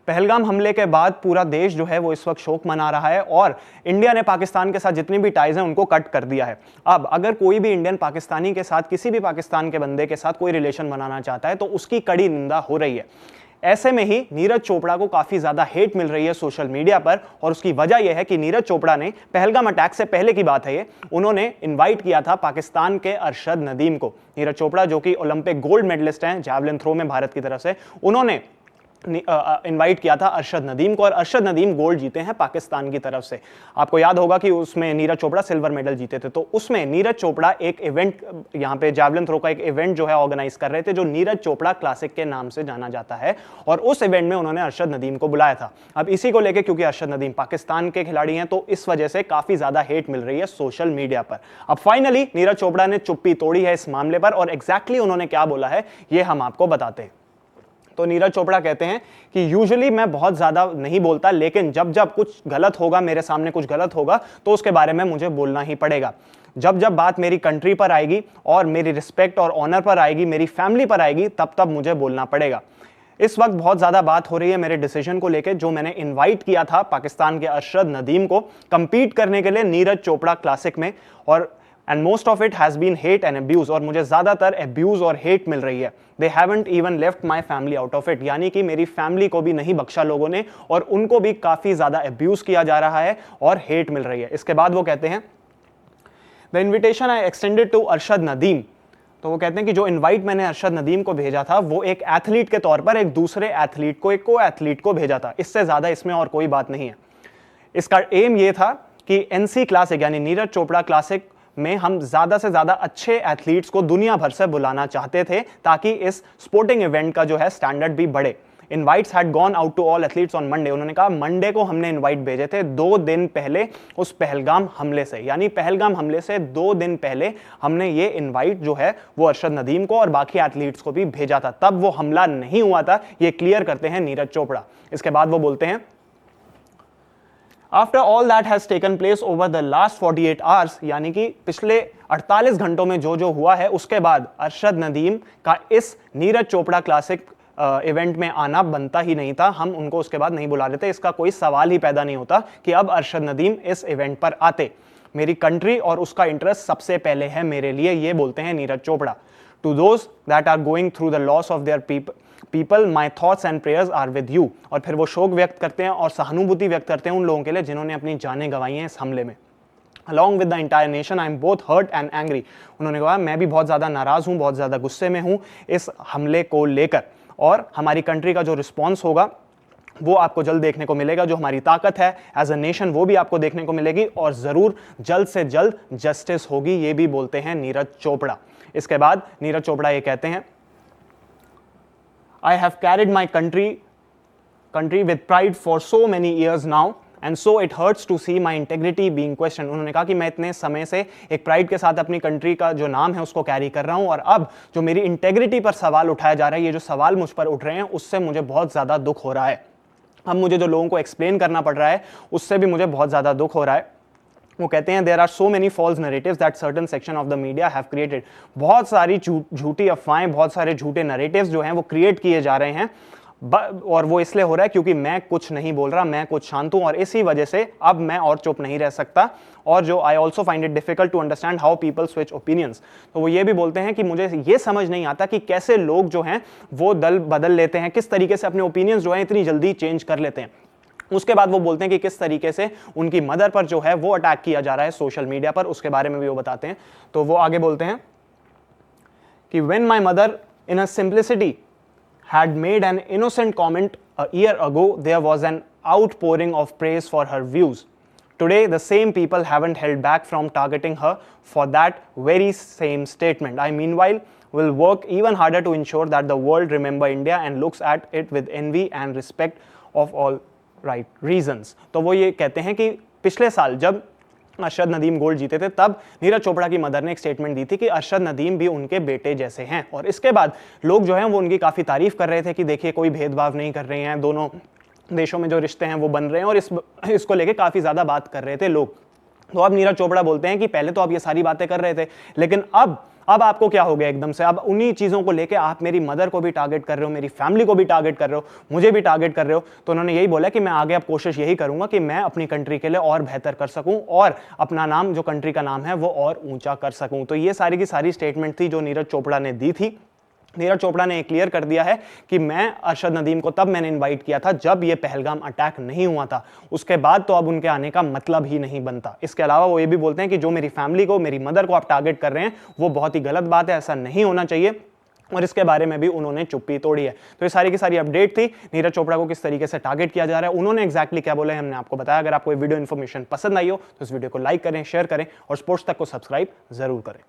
पहलगाम हमले के बाद पूरा देश जो है वो इस वक्त शोक मना रहा है और इंडिया ने पाकिस्तान के साथ जितनी भी टाइज हैं उनको कट कर दिया है। अब अगर कोई भी इंडियन पाकिस्तानी के साथ, किसी भी पाकिस्तान के बंदे के साथ कोई रिलेशन बनाना चाहता है तो उसकी कड़ी निंदा हो रही है। ऐसे में ही नीरज चोपड़ा को काफी ज्यादा हेट मिल रही है सोशल मीडिया पर, और उसकी वजह यह है कि नीरज चोपड़ा ने पहलगाम अटैक से पहले की बात है ये, उन्होंने इनवाइट किया था पाकिस्तान के अरशद नदीम को। नीरज चोपड़ा जो कि ओलंपिक गोल्ड मेडलिस्ट हैं जैवलिन थ्रो में भारत की तरफ से, उन्होंने इनवाइट किया था अरशद नदीम को, और अरशद नदीम गोल्ड जीते हैं पाकिस्तान की तरफ से। आपको याद होगा कि उसमें नीरज चोपड़ा सिल्वर मेडल जीते थे। तो उसमें नीरज चोपड़ा एक इवेंट, यहाँ पे जैवलिन थ्रो का एक इवेंट जो है ऑर्गेनाइज कर रहे थे, जो नीरज चोपड़ा क्लासिक के नाम से जाना जाता है, और उस इवेंट में उन्होंने अरशद नदीम को बुलाया था। अब इसी को लेकर, क्योंकि अरशद नदीम पाकिस्तान के खिलाड़ी हैं, तो इस वजह से काफी ज्यादा हेट मिल रही है सोशल मीडिया पर। अब फाइनली नीरज चोपड़ा ने चुप्पी तोड़ी है इस मामले पर, और एग्जैक्टली उन्होंने क्या बोला है ये हम आपको बताते हैं। तो नीरज चोपड़ा कहते हैं कि यूजुअली मैं बहुत ज्यादा नहीं बोलता, लेकिन जब जब कुछ गलत होगा, मेरे सामने कुछ गलत होगा, तो उसके बारे में मुझे बोलना ही पड़ेगा। जब जब बात मेरी कंट्री पर आएगी और मेरी रिस्पेक्ट और ऑनर पर आएगी, मेरी फैमिली पर आएगी, तब तब मुझे बोलना पड़ेगा। इस वक्त बहुत ज्यादा बात हो रही है मेरे डिसीजन को लेकर, जो मैंने इनवाइट किया था पाकिस्तान के अरशद नदीम को कंपीट करने के लिए नीरज चोपड़ा क्लासिक में, और and most of it has been hate and abuse, और मुझे ज्यादातर अब्यूज और हेट मिल रही है। They haven't even left my family out of it, यानी कि मेरी फैमिली को भी नहीं बख्शा लोगों ने, और उनको भी काफी ज्यादा अब्यूज किया जा रहा है और हेट मिल रही है। इसके बाद वो कहते हैं the invitation I extended to Arshad Nadeem, तो वो कहते हैं कि जो इनवाइट मैंने अरशद नदीम को भेजा था वो एक एथलीट के तौर पर एक दूसरे एथलीट को, एक को एथलीट को भेजा था, इससे ज्यादा इसमें और कोई बात नहीं है। इसका एम ये था कि एनसी क्लासिक यानी नीरज चोपड़ा क्लासिक में हम ज्यादा से ज्यादा अच्छे एथलीट्स को दुनिया भर से बुलाना चाहते थे, ताकि इस स्पोर्टिंग इवेंट का जो है स्टैंडर्ड भी बढ़े। Invites had gone out to all athletes on Monday, उन्होंने कहा मंडे को हमने इनवाइट भेजे थे 2 दिन पहले उस पहलगाम हमले से, यानी पहलगाम हमले से 2 दिन पहले हमने ये इनवाइट जो है वो अरशद नदीम को और बाकी एथलीट्स को भी भेजा था, तब वो हमला नहीं हुआ था। ये क्लियर करते हैं नीरज चोपड़ा। इसके बाद वो बोलते हैं After all that has taken place over the last 48 hours, यानी कि पिछले 48 घंटों में जो जो हुआ है, उसके बाद अरशद नदीम का इस नीरज चोपड़ा क्लासिक इवेंट में आना बनता ही नहीं था। हम उनको उसके बाद नहीं बुला रहे थे, इसका कोई सवाल ही पैदा नहीं होता कि अब अरशद नदीम इस इवेंट पर आते। मेरी कंट्री और उसका इंटरेस्ट सबसे पहले है मेरे लिए, ये बोलते हैं Neeraj Chopra. To those that are going through the loss of their people my thoughts and prayers are with you, और फिर वो शोक व्यक्त करते हैं और सहानुभूति व्यक्त करते हैं उन लोगों के लिए जिन्होंने अपनी जानें गंवाई हैं इस हमले में। Along with the entire nation, I am both hurt and angry. उन्होंने कहा मैं भी बहुत ज़्यादा नाराज़ हूँ, बहुत ज़्यादा गुस्से में हूँ इस हमले को लेकर, और हमारी कंट्री का जो रिस्पॉन्स होगा वो आपको जल्द देखने को मिलेगा। जो हमारी ताकत है एज अ नेशन वो भी आपको देखने को मिलेगी, और ज़रूर जल्द से जल्द जस्टिस होगी, ये भी बोलते हैं नीरज चोपड़ा। इसके बाद नीरज चोपड़ा ये कहते हैं I have carried my country with pride for so many years now, and so it hurts to see my integrity being questioned. उन्होंने कहा कि मैं इतने समय से एक प्राइड के साथ अपनी कंट्री का जो नाम है उसको कैरी कर रहा हूं, और अब जो मेरी इंटेग्रिटी पर सवाल उठाया जा रहा है, ये जो सवाल मुझ पर उठ रहे हैं, उससे मुझे बहुत ज़्यादा दुख हो रहा है। अब मुझे जो लोगों को एक्सप्लेन करना पड़ रहा है उससे भी मुझे बहुत ज़्यादा दुख हो रहा है। वो कहते हैं there are so many false narratives that certain section of the media have created, बहुत सारी झूठी अफवाहें, बहुत सारे झूठे नरेटिव्स जो हैं वो क्रिएट किए जा रहे हैं, और वो इसलिए हो रहा है क्योंकि मैं कुछ नहीं बोल रहा, मैं कुछ शांत हूं, और इसी वजह से अब मैं और चुप नहीं रह सकता। और जो I also find it difficult to understand how people switch opinions, तो वो ये भी बोलते हैं कि मुझे ये समझ नहीं आता कि कैसे लोग जो हैं वो दल बदल लेते हैं, किस तरीके से अपने ओपिनियंस जो हैं इतनी जल्दी चेंज कर लेते हैं। उसके बाद वो बोलते हैं कि किस तरीके से उनकी मदर पर जो है वो अटैक किया जा रहा है सोशल मीडिया पर, उसके बारे में भी वो बताते हैं। तो वो आगे बोलते हैं कि when my mother in her simplicity had made an innocent comment a year ago, there was an outpouring of praise for her views. Today the same people haven't held back from targeting her for that very same statement. I meanwhile will work even harder to ensure that the world remember India and looks at it with envy and respect of all right reasons. तो वो ये कहते हैं कि पिछले साल जब Arshad Nadeem gold जीते थे, तब नीरज चोपड़ा की मदर ने एक स्टेटमेंट दी थी कि अरशद नदीम भी उनके बेटे जैसे हैं, और इसके बाद लोग जो हैं वो उनकी काफ़ी तारीफ कर रहे थे कि देखिए कोई भेदभाव नहीं कर रहे हैं, दोनों देशों में जो रिश्ते हैं वो बन रहे हैं, और इसको लेके काफ़ी ज़्यादा बात कर रहे थे लोग। तो अब नीरज चोपड़ा बोलते हैं कि पहले तो आप ये सारी बातें कर रहे थे, लेकिन अब अब आपको क्या हो गया एकदम से, अब उन्हीं चीज़ों को लेके आप मेरी मदर को भी टारगेट कर रहे हो, मेरी फैमिली को भी टारगेट कर रहे हो, मुझे भी टारगेट कर रहे हो। तो उन्होंने यही बोला कि मैं आगे अब कोशिश यही करूंगा कि मैं अपनी कंट्री के लिए और बेहतर कर सकूं और अपना नाम, जो कंट्री का नाम है, वो और ऊंचा कर सकूं। तो ये सारी की सारी स्टेटमेंट थी जो नीरज चोपड़ा ने दी थी। नीरज चोपड़ा ने क्लियर कर दिया है कि मैं अरशद नदीम को तब मैंने इनवाइट किया था जब ये पहलगाम अटैक नहीं हुआ था, उसके बाद तो अब उनके आने का मतलब ही नहीं बनता। इसके अलावा वो ये भी बोलते हैं कि जो मेरी फैमिली को, मेरी मदर को आप टारगेट कर रहे हैं वो बहुत ही गलत बात है, ऐसा नहीं होना चाहिए, और इसके बारे में भी उन्होंने चुप्पी तोड़ी है। तो ये सारी की सारी अपडेट थी नीरज चोपड़ा को किस तरीके से टारगेट किया जा रहा है, उन्होंने एक्जैक्टली क्या बोला है हमने आपको बताया। अगर आपको ये वीडियो इन्फॉर्मेशन पसंद आई हो तो इस वीडियो को लाइक करें, शेयर करें और स्पोर्ट्स तक को सब्सक्राइब जरूर करें।